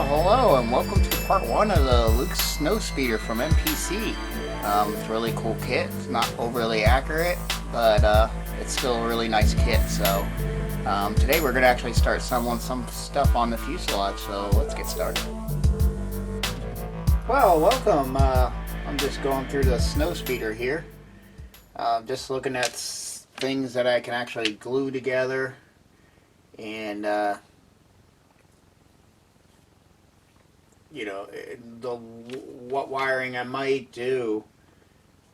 Well, hello and welcome to part 1 of the Luke Snowspeeder from MPC. It's a really cool kit. It's not overly accurate, but it's still a really nice kit. So today we're going to actually start assembling some stuff on the fuselage, so let's get started. Well, welcome. I'm just going through the Snowspeeder here. Just looking at things that I can actually glue together and you know, what wiring I might do.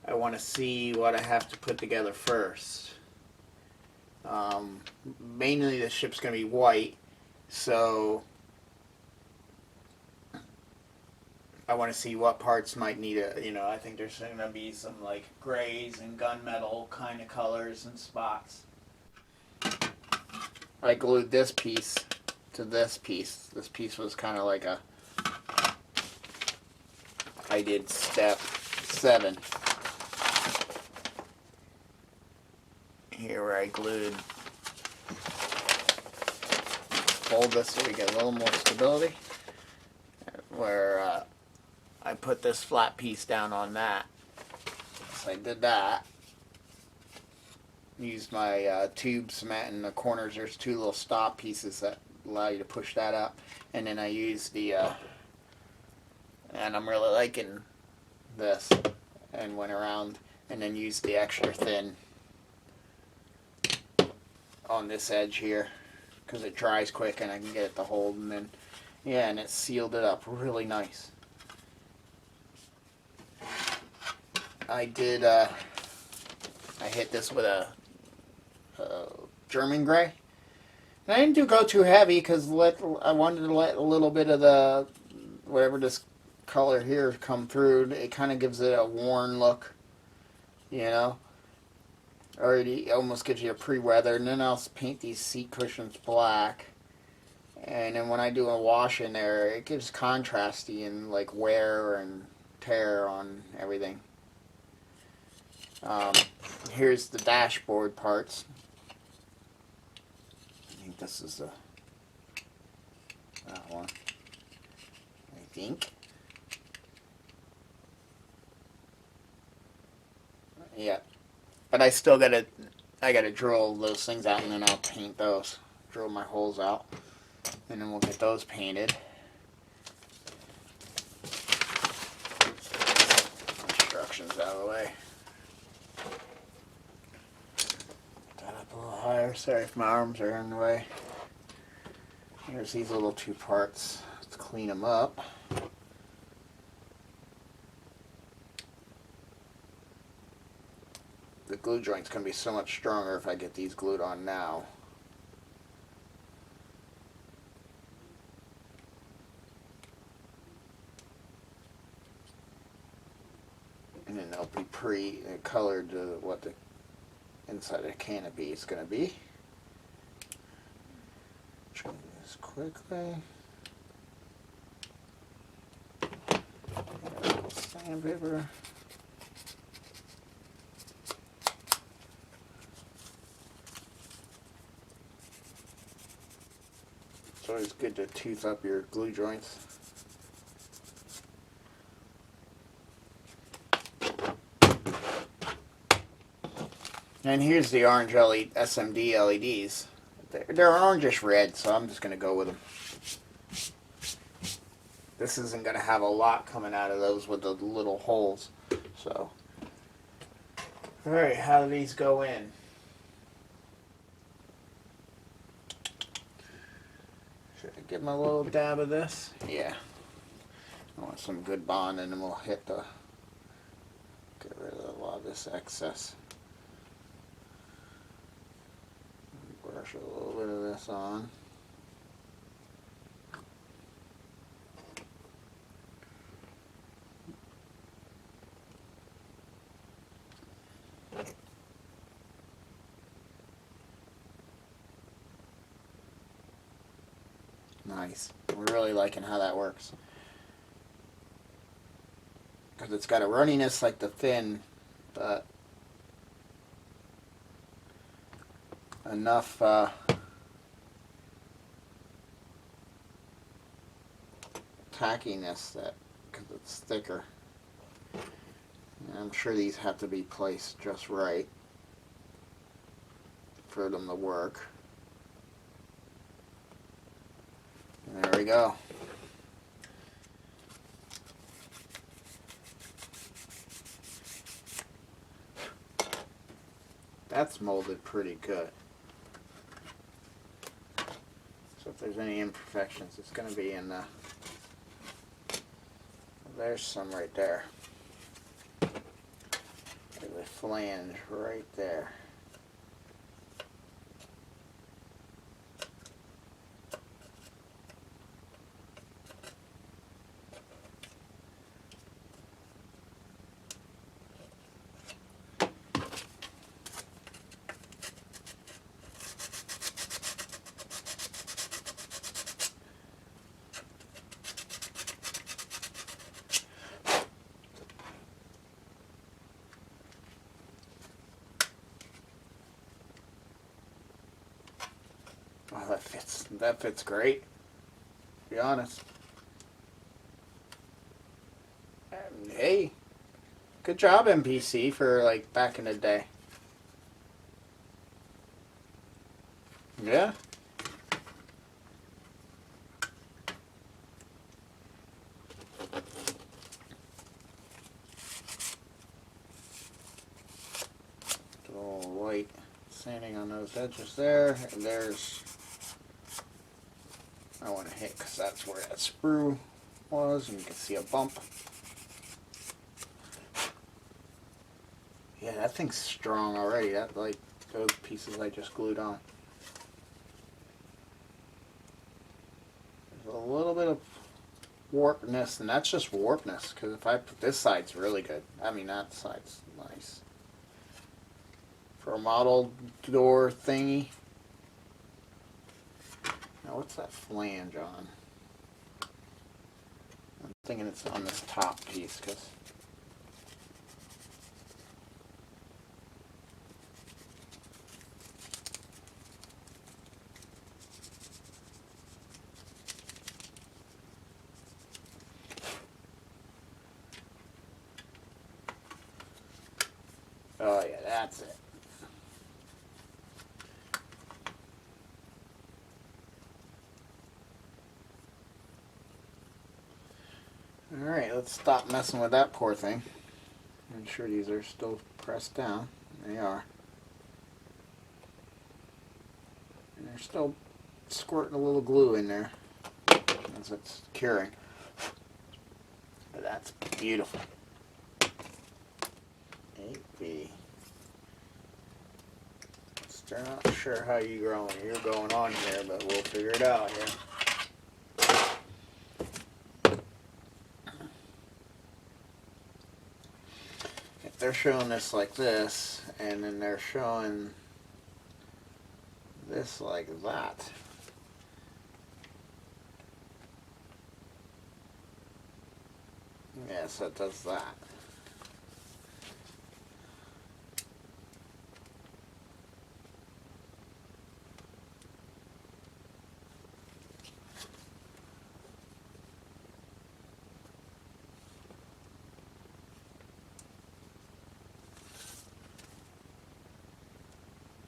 I want to see what I have to put together first. Mainly the ship's going to be white, so I want to see what parts might need I think there's going to be some like grays and gunmetal kind of colors and spots. I glued this piece to this piece. This piece was kind of like I did step 7. Here where I glued, fold this so we get a little more stability. Where I put this flat piece down on that. So I did that. Used my tube cement in the corners. There's 2 little stop pieces that allow you to push that up. And then I used the and I'm really liking this, and went around and then used the extra thin on this edge here because it dries quick and I can get it to hold, and then yeah, and it sealed it up really nice. I did I hit this with a German gray, and I didn't go too heavy because I wanted to let a little bit of the whatever this color here come through. It kind of gives it a worn look, you know. Already almost gives you a pre-weather. And then I'll paint these seat cushions black, and then when I do a wash in there, it gives contrasty and like wear and tear on everything. Here's the dashboard parts. I think this is that one, I think. Yeah, but I still gotta drill those things out, and then I'll paint those. Drill my holes out, and then we'll get those painted. Instructions out of the way. That up a little higher. Sorry if my arms are in the way. Here's these little 2 parts. Let's clean them up. The glue joint's going to be so much stronger if I get these glued on now. And then they'll be pre-colored to what the inside of the canopy is going to be. Try this quickly. Sandpaper. It's always good to tooth up your glue joints. And here's the orange SMD LEDs. They're orangish red, so I'm just going to go with them. This isn't going to have a lot coming out of those with the little holes. So, alright, how do these go in? Should I give them a little dab of this? Yeah. I want some good bond, and then we'll get rid of a lot of this excess. Brush a little bit of this on. Nice. We're really liking how that works. Because it's got a runniness like the fin, but enough tackiness that because it's thicker. And I'm sure these have to be placed just right for them to work. And there we go. That's molded pretty good. So if there's any imperfections, it's going to be in the... There's some right there. There's a flange right there. Oh, that fits great, to be honest. Hey, good job, MPC, for like back in the day. Yeah. A little white sanding on those edges there, and there's... I want to hit because that's where that sprue was, and you can see a bump. Yeah, that thing's strong already. That, like, those pieces I just glued on. There's a little bit of warpness, and that's just warpness, because if I put this side's really good. I mean, that side's nice. For a model door thingy. Now, what's that flange on? I'm thinking it's on this top piece, because... Oh yeah, that's it. Alright, let's stop messing with that poor thing. Make sure these are still pressed down. They are. And they're still squirting a little glue in there as it's curing. But that's beautiful. 8B. Still not sure how you're going on here, but we'll figure it out here. If they're showing this like this, and then they're showing this like that, yeah, so it does that.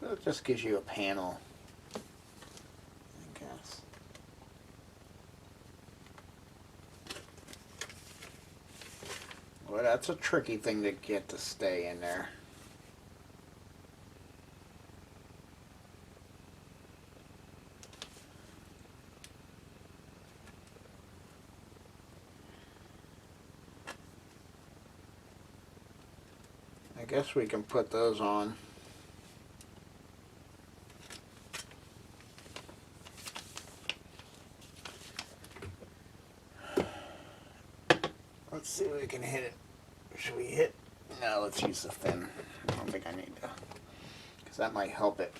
It just gives you a panel, I guess. Well, that's a tricky thing to get to stay in there. I guess we can put those on. Let's see if we can hit it. Should we hit? No, let's use the thin. I don't think I need to, because that might help it.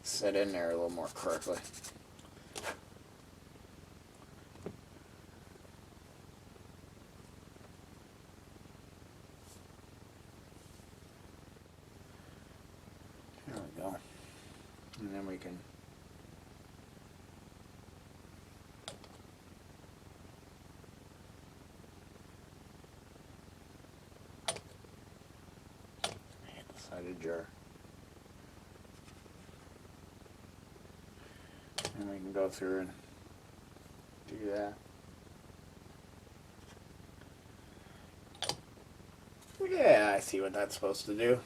Set in there a little more correctly. There we go. And then we can hit the side of the jar. And we can go through and do that. Yeah, I see what that's supposed to do.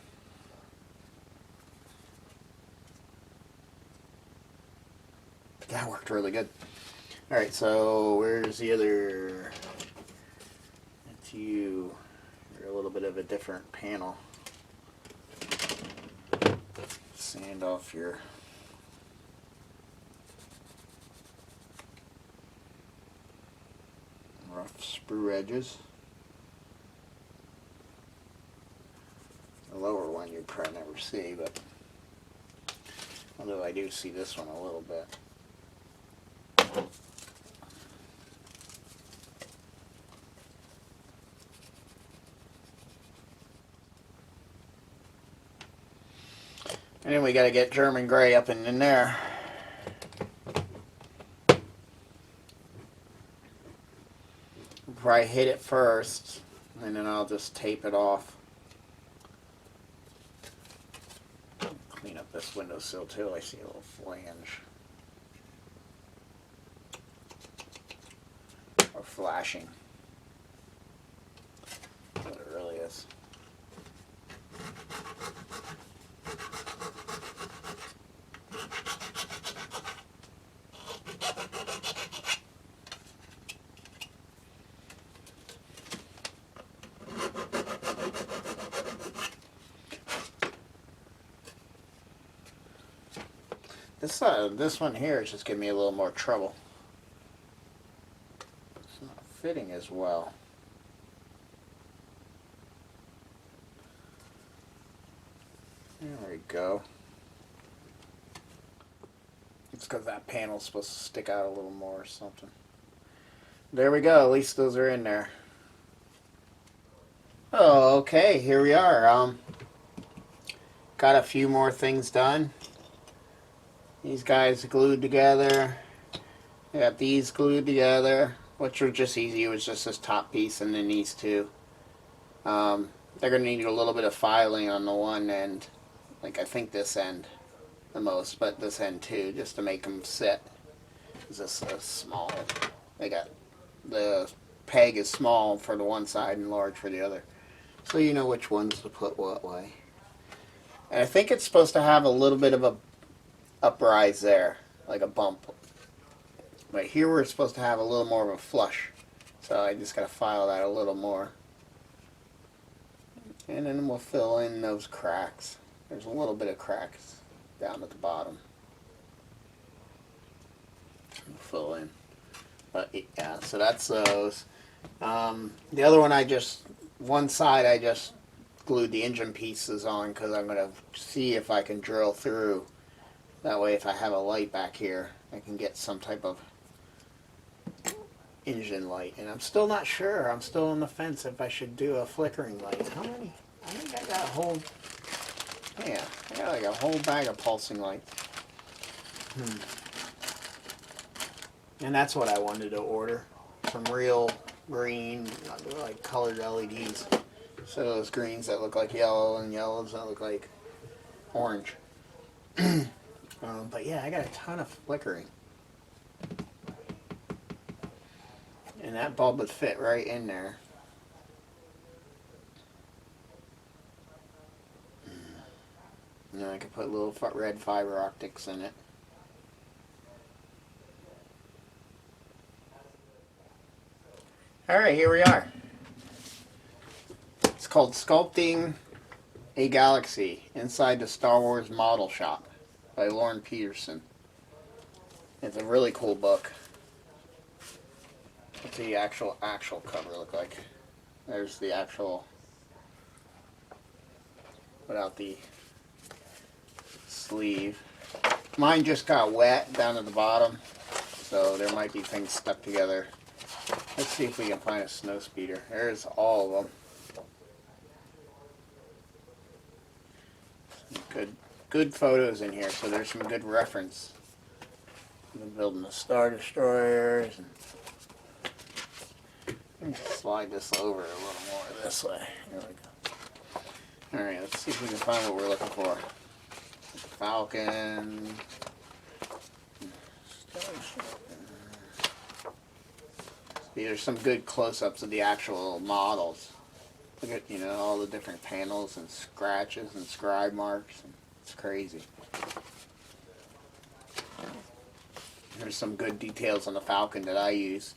That worked really good. Alright, so where's the other? That's you. You're a little bit of a different panel. Sand off your rough sprue edges. The lower one you'd probably never see, but although I do see this one a little bit. And then we got to get German gray up and in there. Probably hit it first, and then I'll just tape it off. Clean up this windowsill too. I see a little flange. Or flashing. That's what it really is. This one here is just giving me a little more trouble. It's not fitting as well. There we go. It's because that panel's supposed to stick out a little more or something. There we go. At least those are in there. Oh, okay. Here we are. Got a few more things done. These guys glued together. I got these glued together, which were just easy. It was just this top piece and then these two. They're going to need a little bit of filing on the one end. Like I think this end the most, but this end too, just to make them sit. This is small. They got the peg is small for the one side and large for the other. So you know which ones to put what way. And I think it's supposed to have a little bit of a uprise there, like a bump. But here we're supposed to have a little more of a flush. So I just got to file that a little more. And then we'll fill in those cracks. There's a little bit of cracks down at the bottom. We'll fill in. But yeah, so that's those. The other one one side I just glued the engine pieces on because I'm going to see if I can drill through. That way if I have a light back here, I can get some type of engine light. And I'm still not sure. I'm still on the fence if I should do a flickering light. How many? I think I got a whole... Yeah, I got like a whole bag of pulsing lights. And that's what I wanted to order. Some real green, like colored LEDs. So those greens that look like yellow and yellows that look like orange. But yeah, I got a ton of flickering. And that bulb would fit right in there. And then I could put little red fiber optics in it. Alright, here we are. It's called Sculpting a Galaxy Inside the Star Wars Model Shop by Lauren Peterson. It's a really cool book. What's the actual cover look like? There's the actual, without the sleeve. Mine just got wet down at the bottom, so there might be things stuck together. Let's see if we can find a Snowspeeder. There's all of them. good photos in here, so there's some good reference. I've been building the Star Destroyers. Let me slide this over a little more this way. Here we go. Alright, let's see if we can find what we're looking for. Falcon. These are some good close-ups of the actual models. Look at, you know, all the different panels and scratches and scribe marks. It's crazy. There's some good details on the Falcon that I used.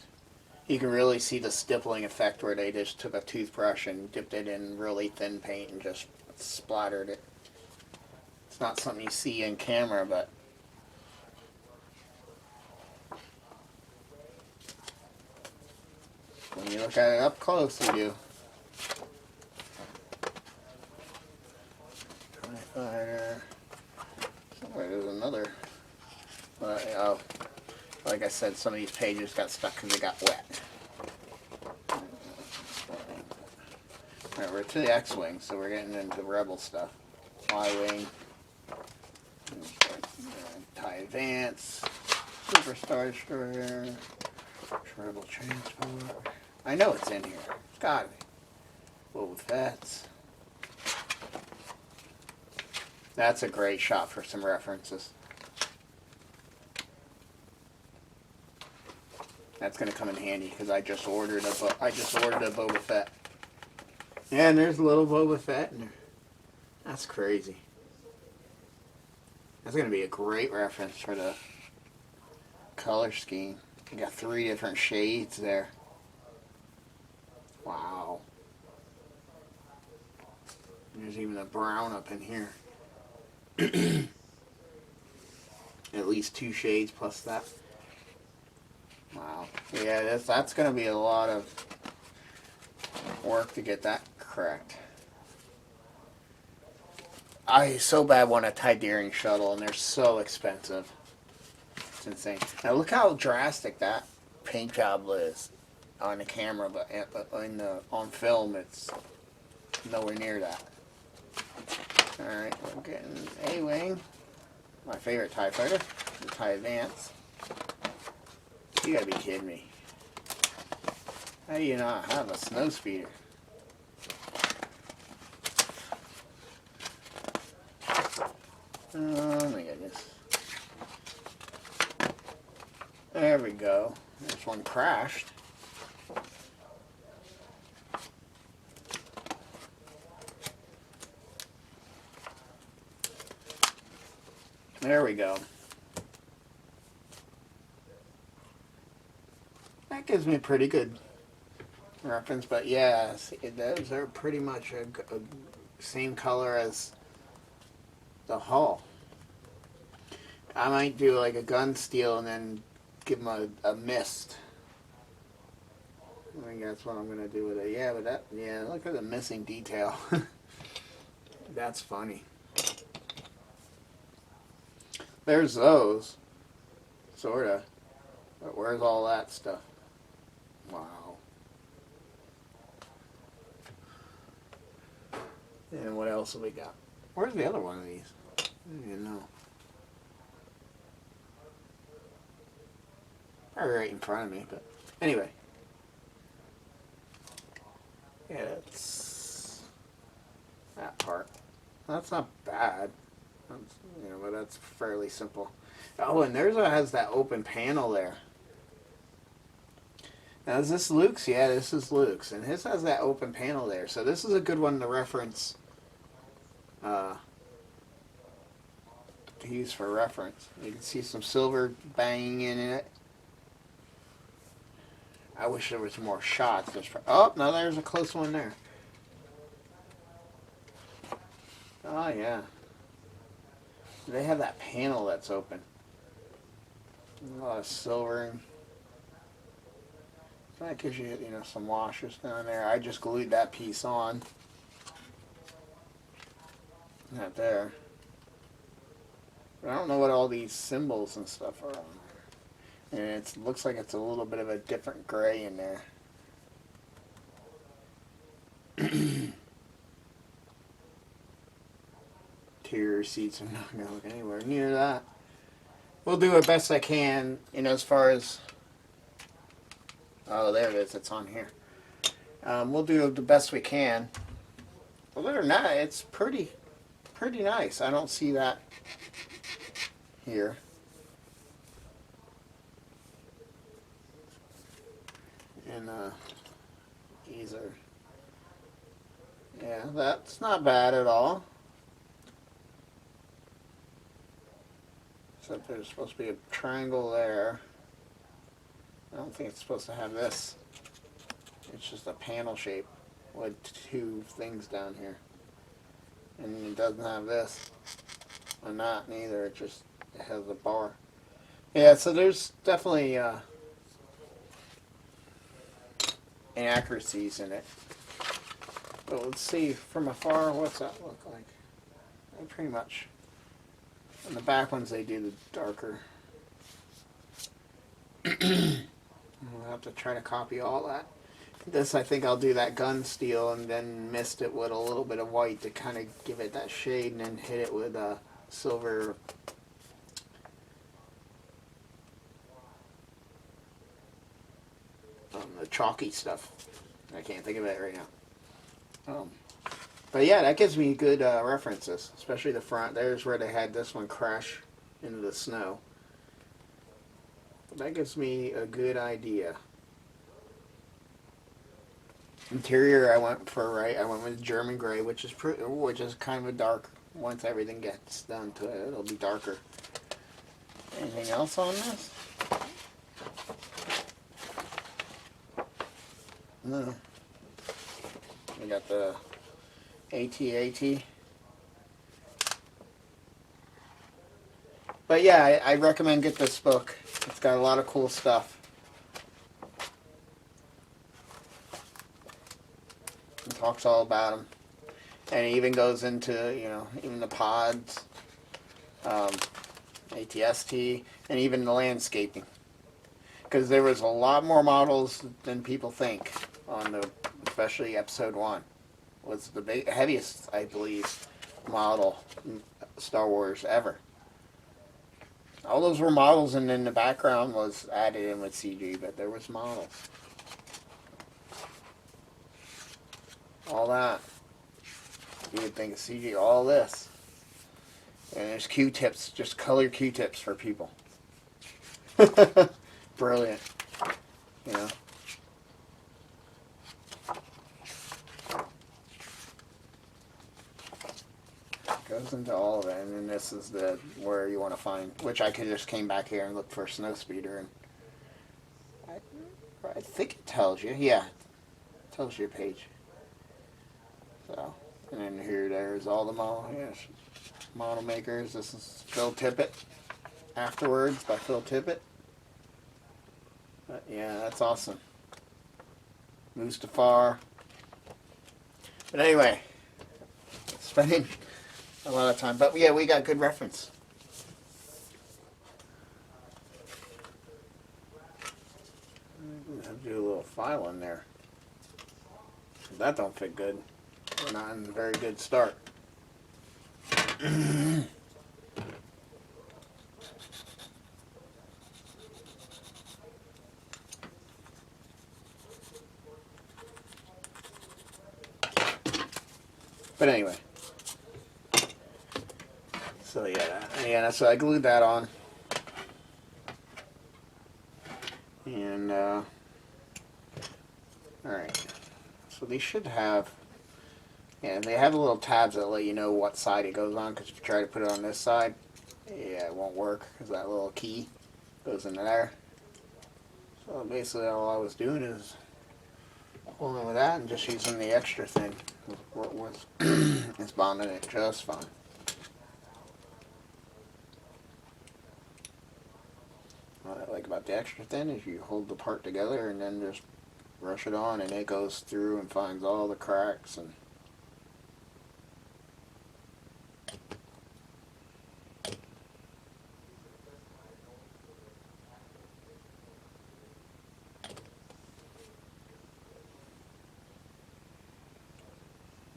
You can really see the stippling effect where they just took a toothbrush and dipped it in really thin paint and just splattered it. It's not something you see in camera, but when you look at it up close, you do. Fighter. Somewhere there's another. Oh, like I said, some of these pages got stuck because they got wet. Alright, we're to the X-Wing, so we're getting into Rebel stuff. Y-Wing. TIE Advance. Super Star Destroyer. Rebel Transport. I know it's in here. It's gotta be. Boba Fett's. That's a great shot for some references. That's going to come in handy because I just ordered a Boba Fett. Yeah, and there's a little Boba Fett in there. That's crazy. That's going to be a great reference for the color scheme. You got 3 different shades there. Wow. And there's even a brown up in here. At least 2 shades plus that. Wow. Yeah, that's going to be a lot of work to get that correct. I so bad want a Tidarian shuttle, and they're so expensive. It's insane. Now look how drastic that paint job is on the camera, but on film it's nowhere near that. Alright, we're getting A-Wing. My favorite TIE fighter, the TIE Advance. You gotta be kidding me. How do you not have a Snowspeeder? Oh my goodness. There we go. There's one crashed. There we go. That gives me a pretty good reference, but yeah, those are pretty much a same color as the hull. I might do like a gun steel and then give them a mist. I think that's what I'm gonna do with it. Yeah, but look at the missing detail. That's funny. There's those, sorta, but where's all that stuff? Wow. And what else have we got? Where's the other one of these? I don't even know. Probably right in front of me, but anyway. Yeah, that's that part. That's not bad. That's, but that's fairly simple. Oh, and there's has that open panel there. Now, is this Luke's? Yeah, this is Luke's. And his has that open panel there. So this is a good one to reference. To use for reference. You can see some silver banging in it. I wish there was more shots. Oh, no, there's a close one there. Oh, yeah. They have that panel that's open. A lot of silvering. So that gives you, some washers down there. I just glued that piece on. Not there. But I don't know what all these symbols and stuff are on there. And it looks like it's a little bit of a different gray in there. interior seats. I'm not going to look anywhere near that. We'll do it best I can, you know, as far as... Oh, there it is. It's on here. We'll do the best we can. Believe it or not, it's pretty nice. I don't see that here. And these are, yeah, that's not bad at all. Except there's supposed to be a triangle there. I don't think it's supposed to have this. It's just a panel shape with two things down here. And it doesn't have this. Or not, neither. It has a bar. Yeah, so there's definitely inaccuracies in it. But let's see from afar, what's that look like? Pretty much. On the back ones, they do the darker. We'll have to try to copy all that. This, I think I'll do that gun steel and then mist it with a little bit of white to kind of give it that shade, and then hit it with silver. The chalky stuff. I can't think of it right now. But yeah, that gives me good references, especially the front. There's where they had this one crash into the snow. That gives me a good idea. Interior, I went with German gray, which is kind of a dark. Once everything gets done to it, it'll be darker. Anything else on this? No. We got the AT-AT. But yeah, I recommend get this book. It's got a lot of cool stuff. It talks all about them. And it even goes into, you know, even the pods, ATST, and even the landscaping. Because there was a lot more models than people think on the, especially episode 1. Was the heaviest, I believe, model Star Wars ever. All those were models, and then the background was added in with CG, but there was models. All that. You would think of CG, all this. And there's Q-tips, just color Q-tips for people. Brilliant. You know. Goes into all of it, and then this is the where you want to find, which I could just came back here and look for Snowspeeder, and I think it tells you, yeah, it tells you a page. So, and then there's all the model makers. This is Phil Tippett, Afterwards by Phil Tippett. But yeah, that's awesome. Mustafar. But anyway, spending a lot of time. But yeah, we got good reference. I'll do a little file in there. That don't fit good. We're not in a very good start. But anyway. So yeah, so I glued that on. And alright. So they should have, yeah, they have the little tabs that let you know what side it goes on, because if you try to put it on this side, yeah, it won't work, because that little key goes in there. So basically all I was doing is holding with that and just using the extra thing. It's bonding it just fine. What I like about the extra thin is you hold the part together and then just brush it on, and it goes through and finds all the cracks. And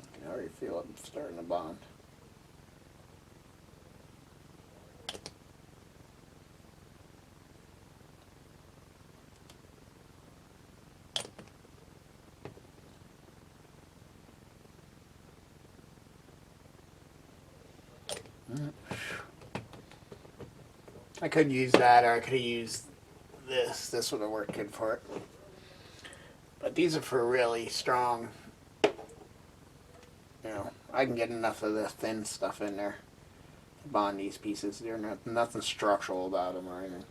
I can already feel it starting to bond. I could use that, or I could have used this. This would have worked good for it. But these are for really strong. You know, I can get enough of the thin stuff in there to bond these pieces. They're nothing structural about them or anything.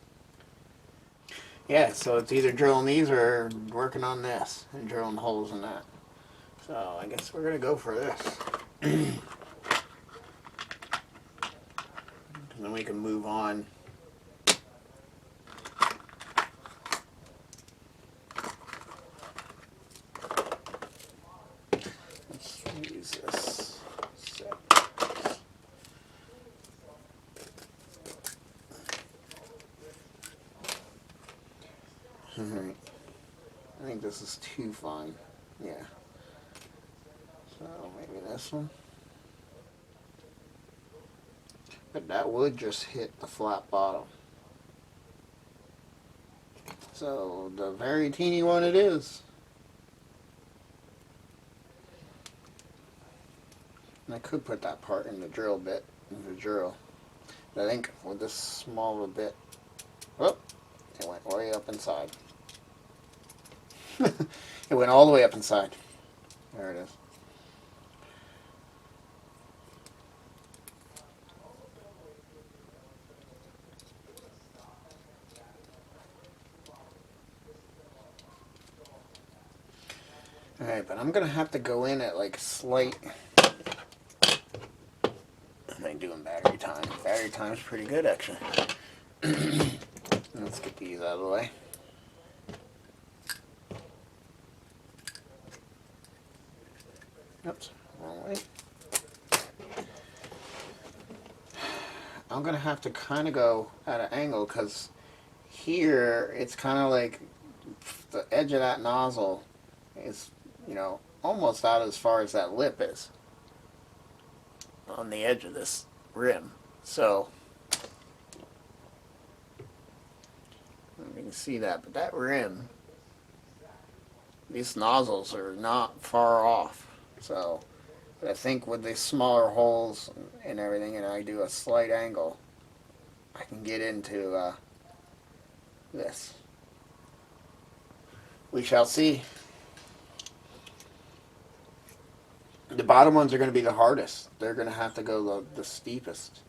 Yeah, so it's either drilling these or working on this and drilling holes in that. So I guess we're gonna go for this. And then we can move on. Let's use this set. Alright. I think this is too fine. Yeah. So maybe this one. But that would just hit the flat bottom. So the very teeny one it is. And I could put that part in the drill bit, in the drill. But I think with this small of a bit, oh, it went way up inside. It went all the way up inside. There it is. Alright, but I'm going to have to go in at like slight... Am I doing battery time? Battery time's pretty good, actually. Let's get these out of the way. Oops, wrong way. I'm going to have to kind of go at an angle because here it's kind of like the edge of that nozzle is, you know, almost out as far as that lip is on the edge of this rim. So you can see that, but that rim, these nozzles are not far off. So I think with these smaller holes and everything, and I do a slight angle, I can get into this. We shall see. The bottom ones are going to be the hardest. They're going to have to go the steepest.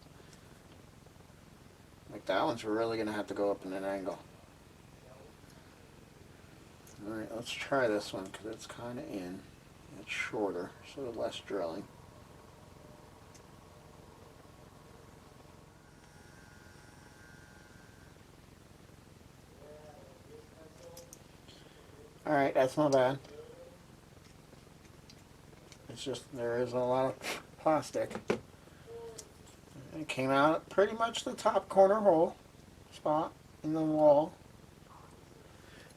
Like that one's really going to have to go up in an angle. Alright, let's try this one because it's kind of in. It's shorter, so less drilling. Alright, that's not bad. It's just there is a lot of plastic. It came out at pretty much the top corner hole spot in the wall.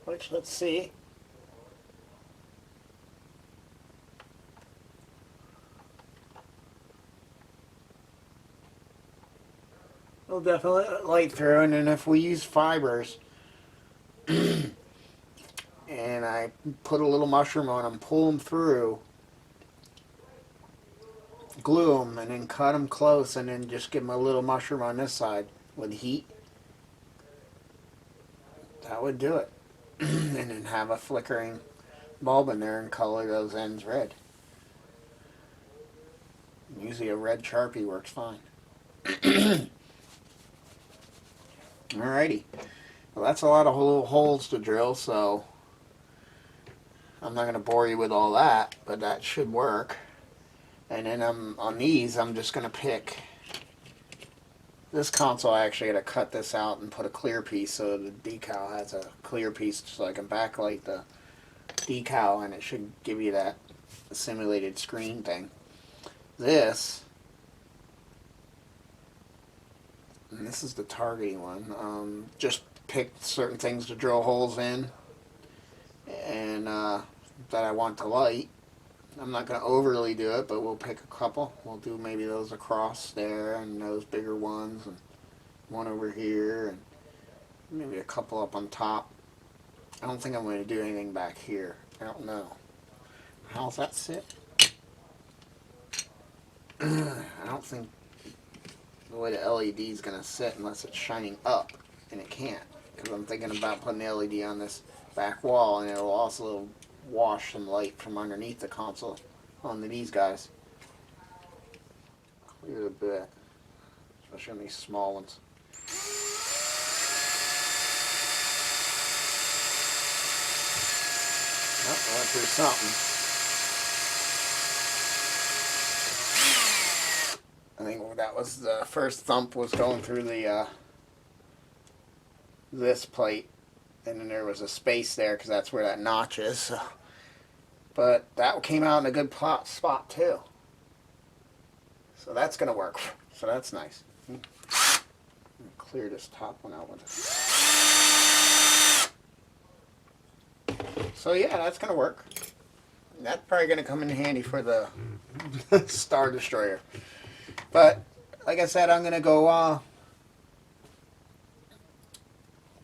Which, let's see. It'll definitely light through, and then if we use fibers and I put a little mushroom on them, pull them through, glue them, and then cut them close, and then just give them a little mushroom on this side with heat, that would do it. And then have a flickering bulb in there and color those ends red. Usually a red Sharpie works fine. Alrighty. Well, that's a lot of little holes to drill, so I'm not going to bore you with all that, but that should work. And then on these, I'm just going to pick this console. I actually got to cut this out and put a clear piece so the decal has a clear piece so I can backlight the decal, and it should give you that simulated screen thing. This, and this is the targeting one. Just pick certain things to drill holes in, and that I want to light. I'm not going to overly do it, but we'll pick a couple. We'll do maybe those across there, and those bigger ones, and one over here, and maybe a couple up on top. I don't think I'm going to do anything back here. I don't know. How's that sit? I don't think the way the LED is going to sit unless it's shining up, and it can't. Because I'm thinking about putting the LED on this back wall, and it'll also wash some light from underneath the console onto these guys. Clear a bit, especially on these small ones. Oh, I went through something. I think that was the first thump, was going through the this plate, and then there was a space there because that's where that notch is. So. But that came out in a good spot too. So that's going to work. So that's nice. Clear this top one out with it. So yeah, that's going to work. That's probably going to come in handy for the Star Destroyer. But like I said, I'm going to go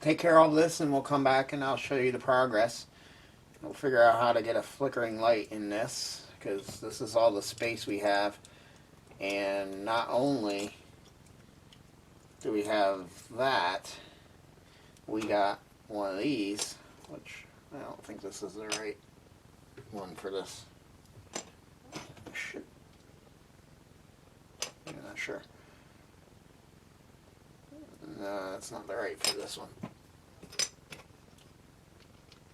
take care of all this, and we'll come back and I'll show you the progress. We'll figure out how to get a flickering light in this, because this is all the space we have. And not only do we have that, we got one of these, which I don't think this is the right one for this. I'm not sure. No, that's not the right for this one.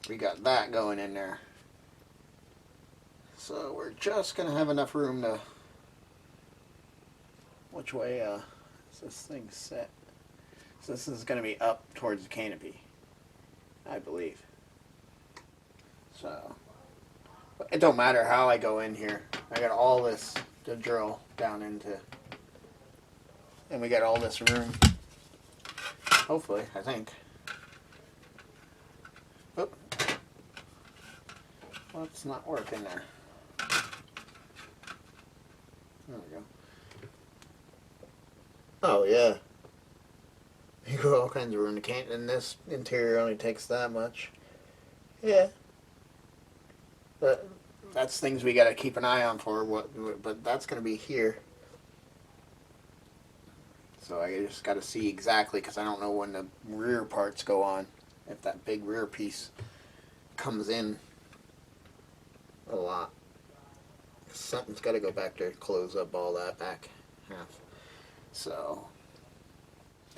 We got that going in there. So we're just going to have enough room to... Which way is this thing set? So this is going to be up towards the canopy, I believe. So it don't matter how I go in here. I got all this to drill down into. And we got all this room. Hopefully, I think. Oop. What's not working there? There we go. Oh yeah. You got all kinds of room. And this interior only takes that much. Yeah. But that's things we got to keep an eye on for. But that's going to be here. So I just got to see exactly, because I don't know when the rear parts go on. If that big rear piece comes in a lot. Something's got to go back there to close up all that back half. So,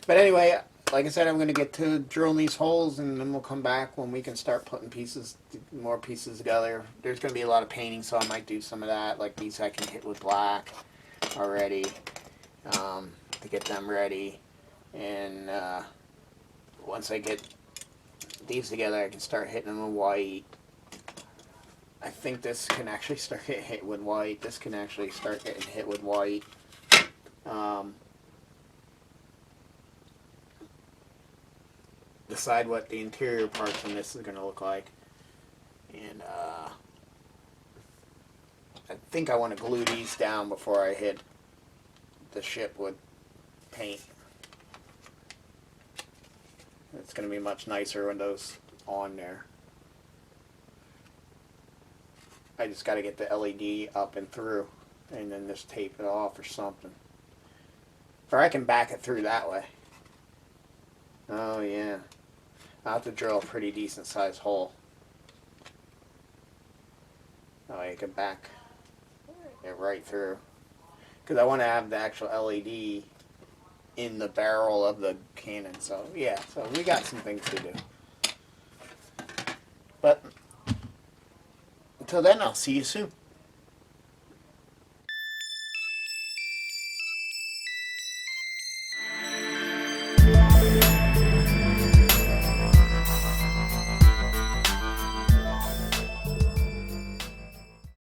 but anyway, like I said, I'm going to get to drilling these holes, and then we'll come back when we can start putting more pieces together. There's going to be a lot of painting, so I might do some of that. Like these I can hit with black already. To get them ready, and once I get these together, I can start hitting them with white. I think this can actually start getting hit with white. This can actually start getting hit with white. Decide what the interior parts on this is going to look like, and I think I want to glue these down before I hit the ship with paint. It's going to be much nicer when those on there. I just got to get the LED up and through, and then just tape it off or something. Or I can back it through that way. Oh yeah. I'll have to drill a pretty decent sized hole. Oh, you can back it right through. Because I want to have the actual LED in the barrel of the cannon. So yeah, so we got some things to do. But until then, I'll see you soon.